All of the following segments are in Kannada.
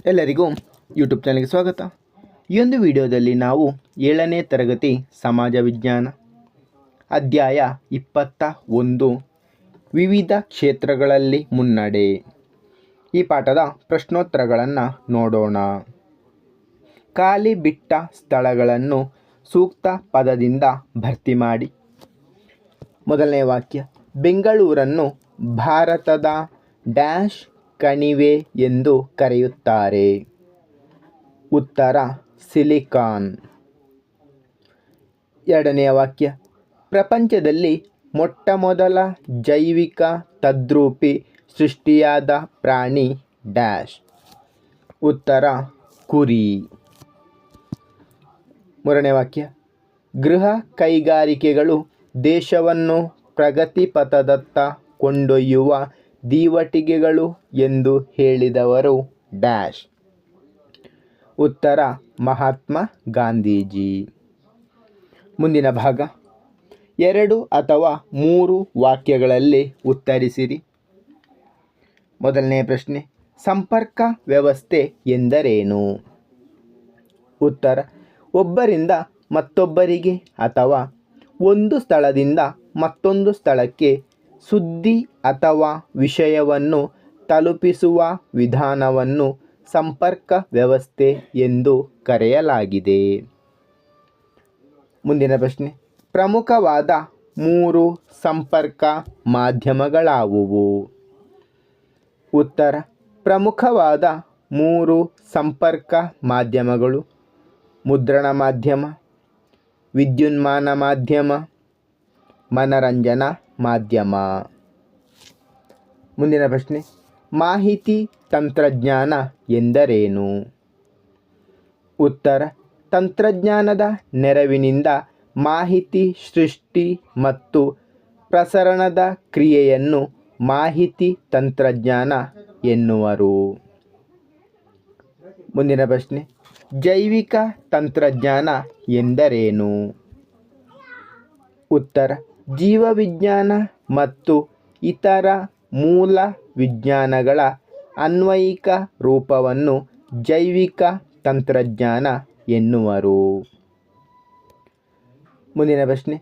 ಎಲ್ಲರಿಗೂ ಯೂಟ್ಯೂಬ್ ಚಾನಲ್ಗೆ ಸ್ವಾಗತ. ಈ ಒಂದು ವಿಡಿಯೋದಲ್ಲಿ ನಾವು 7ನೇ ತರಗತಿ ಸಮಾಜ ವಿಜ್ಞಾನ ಅಧ್ಯಾಯ 21 ವಿವಿಧ ಕ್ಷೇತ್ರಗಳಲ್ಲಿ ಮುನ್ನಡೆ ಈ ಪಾಠದ ಪ್ರಶ್ನೋತ್ತರಗಳನ್ನು ನೋಡೋಣ. ಖಾಲಿ ಬಿಟ್ಟ ಸ್ಥಳಗಳನ್ನು ಸೂಕ್ತ ಪದದಿಂದ ಭರ್ತಿ ಮಾಡಿ. ಮೊದಲನೇ ವಾಕ್ಯ, ಬೆಂಗಳೂರನ್ನು ಭಾರತದ ಡ್ಯಾಶ್ ಕಣಿವೆ ಎಂದು ಕರೆಯುತ್ತಾರೆ. ಉತ್ತರ ಸಿಲಿಕಾನ್. ಎರಡನೆಯ ವಾಕ್ಯ, ಪ್ರಪಂಚದಲ್ಲಿ ಮೊಟ್ಟಮೊದಲ ಜೈವಿಕ ತದ್ರೂಪಿ ಸೃಷ್ಟಿಯಾದ ಪ್ರಾಣಿ ಡ್ಯಾಶ್. ಉತ್ತರ ಕುರಿ. ಮೂರನೇ ವಾಕ್ಯ, ಗೃಹ ಕೈಗಾರಿಕೆಗಳು ದೇಶವನ್ನು ಪ್ರಗತಿಪಥದತ್ತ ಕೊಂಡೊಯ್ಯುವ ದೀವಟಿಗೆಗಳು ಎಂದು ಹೇಳಿದವರು ಡ್ಯಾಶ್. ಉತ್ತರ ಮಹಾತ್ಮ ಗಾಂಧೀಜಿ. ಮುಂದಿನ ಭಾಗ, 2 ಅಥವಾ 3 ವಾಕ್ಯಗಳಲ್ಲಿ ಉತ್ತರಿಸಿರಿ. ಮೊದಲನೇ ಪ್ರಶ್ನೆ, ಸಂಪರ್ಕ ವ್ಯವಸ್ಥೆ ಎಂದರೇನು? ಉತ್ತರ, ಒಬ್ಬರಿಂದ ಮತ್ತೊಬ್ಬರಿಗೆ ಅಥವಾ ಒಂದು ಸ್ಥಳದಿಂದ ಮತ್ತೊಂದು ಸ್ಥಳಕ್ಕೆ ಸುದ್ದಿ ಅಥವಾ ವಿಷಯವನ್ನು ತಲುಪಿಸುವ ವಿಧಾನವನ್ನು ಸಂಪರ್ಕ ವ್ಯವಸ್ಥೆ ಎಂದು ಕರೆಯಲಾಗಿದೆ. ಮುಂದಿನ ಪ್ರಶ್ನೆ, ಪ್ರಮುಖವಾದ 3 ಸಂಪರ್ಕ ಮಾಧ್ಯಮಗಳಾವುವು? ಉತ್ತರ, ಪ್ರಮುಖವಾದ 3 ಸಂಪರ್ಕ ಮಾಧ್ಯಮಗಳು ಮುದ್ರಣ ಮಾಧ್ಯಮ, ವಿದ್ಯುನ್ಮಾನ ಮಾಧ್ಯಮ, ಮನರಂಜನಾ ಮಾಧ್ಯಮ. ಮುಂದಿನ ಪ್ರಶ್ನೆ, ಮಾಹಿತಿ ತಂತ್ರಜ್ಞಾನ ಎಂದರೇನು? ಉತ್ತರ, ತಂತ್ರಜ್ಞಾನದ ನೆರವಿನಿಂದ ಮಾಹಿತಿ ಸೃಷ್ಟಿ ಮತ್ತು ಪ್ರಸರಣದ ಕ್ರಿಯೆಯನ್ನು ಮಾಹಿತಿ ತಂತ್ರಜ್ಞಾನ ಎನ್ನುವರು. ಮುಂದಿನ ಪ್ರಶ್ನೆ, ಜೈವಿಕ ತಂತ್ರಜ್ಞಾನ ಎಂದರೇನು? ಉತ್ತರ, ಜೀವವಿಜ್ಞಾನ ಮತ್ತು ಇತರ ಮೂಲ ವಿಜ್ಞಾನಗಳ ಅನ್ವಯಿಕ ರೂಪವನ್ನು ಜೈವಿಕ ತಂತ್ರಜ್ಞಾನ ಎನ್ನುವರು. ಮುಂದಿನ ಪ್ರಶ್ನೆ,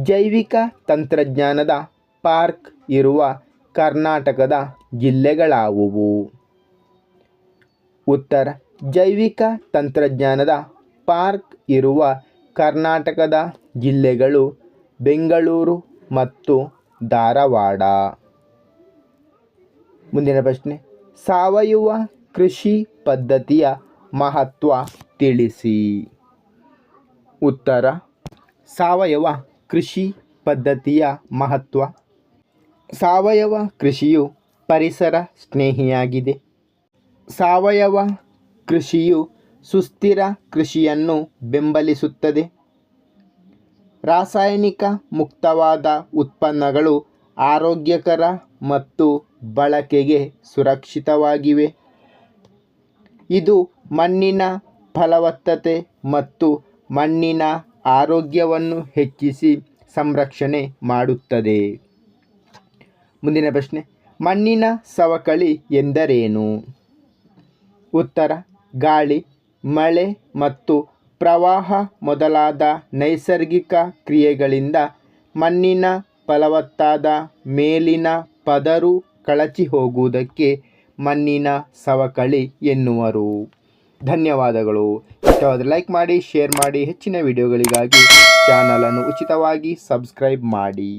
ಜೈವಿಕ ತಂತ್ರಜ್ಞಾನದ ಪಾರ್ಕ್ ಇರುವ ಕರ್ನಾಟಕದ ಜಿಲ್ಲೆಗಳಾವುವು? ಉತ್ತರ, ಜೈವಿಕ ತಂತ್ರಜ್ಞಾನದ ಪಾರ್ಕ್ ಇರುವ ಕರ್ನಾಟಕದ ಜಿಲ್ಲೆಗಳು ಬೆಂಗಳೂರು ಮತ್ತು ಧಾರವಾಡ. ಮುಂದಿನ ಪ್ರಶ್ನೆ, ಸಾವಯವ ಕೃಷಿ ಪದ್ಧತಿಯ ಮಹತ್ವ ತಿಳಿಸಿ. ಉತ್ತರ, ಸಾವಯವ ಕೃಷಿ ಪದ್ಧತಿಯ ಮಹತ್ವ. ಸಾವಯವ ಕೃಷಿಯು ಪರಿಸರ ಸ್ನೇಹಿಯಾಗಿದೆ. ಸಾವಯವ ಕೃಷಿಯು ಸುಸ್ಥಿರ ಕೃಷಿಯನ್ನು ಬೆಂಬಲಿಸುತ್ತದೆ. ರಾಸಾಯನಿಕ ಮುಕ್ತವಾದ ಉತ್ಪನ್ನಗಳು ಆರೋಗ್ಯಕರ ಮತ್ತು ಬಳಕೆಗೆ ಸುರಕ್ಷಿತವಾಗಿವೆ. ಇದು ಮಣ್ಣಿನ ಫಲವತ್ತತೆ ಮತ್ತು ಮಣ್ಣಿನ ಆರೋಗ್ಯವನ್ನು ಹೆಚ್ಚಿಸಿ ಸಂರಕ್ಷಣೆ ಮಾಡುತ್ತದೆ. ಮುಂದಿನ ಪ್ರಶ್ನೆ, ಮಣ್ಣಿನ ಸವಕಳಿ ಎಂದರೇನು? ಉತ್ತರ, ಗಾಳಿ, ಮಳೆ ಮತ್ತು ಪ್ರವಾಹ ಮೊದಲಾದ ನೈಸರ್ಗಿಕ ಕ್ರಿಯೆಗಳಿಂದ ಮಣ್ಣಿನ ಫಲವತ್ತಾದ ಮೇಲಿನ ಪದರು ಕಳಚಿ ಹೋಗುವುದಕ್ಕೆ ಮಣ್ಣಿನ ಸವಕಳಿ ಎನ್ನುವರು. ಧನ್ಯವಾದಗಳು. ಇಷ್ಟವಾದರೆ ಲೈಕ್ ಮಾಡಿ, ಶೇರ್ ಮಾಡಿ. ಹೆಚ್ಚಿನ ವಿಡಿಯೋಗಳಿಗಾಗಿ ಚಾನಲನ್ನು ಉಚಿತವಾಗಿ ಸಬ್ಸ್ಕ್ರೈಬ್ ಮಾಡಿ.